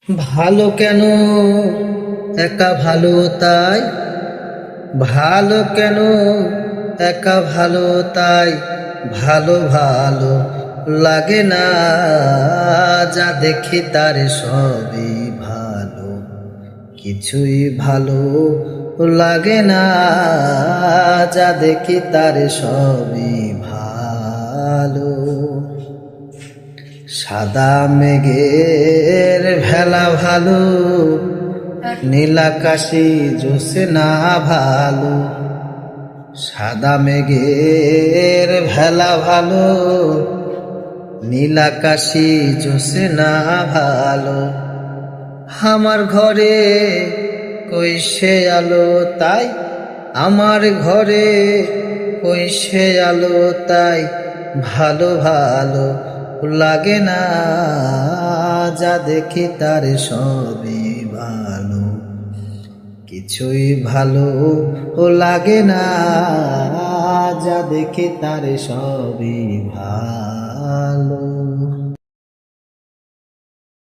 ভালো কেন একা ভালো তাই, ভালো কেন একা ভালো তাই, ভালো ভালো লাগে না, যা দেখি তার সবই ভালো, কিছুই ভালো লাগে না, যা দেখি তার সবই ভালো। সাদা মেঘের ভেলা ভালো, নীল আকাশে জোছনা ভালো। সাদা মেঘের ভেলা ভালো, নীল আকাশে জোছনা ভালো। আমার ঘরে কই সে আলো তাই, আমার ঘরে কই সে আলো তাই, ভালো ভালো লাগে না, যা দেখি তার সবই ভালো, কিছুই ভালো লাগে না, যা দেখি তার সবই ভালো।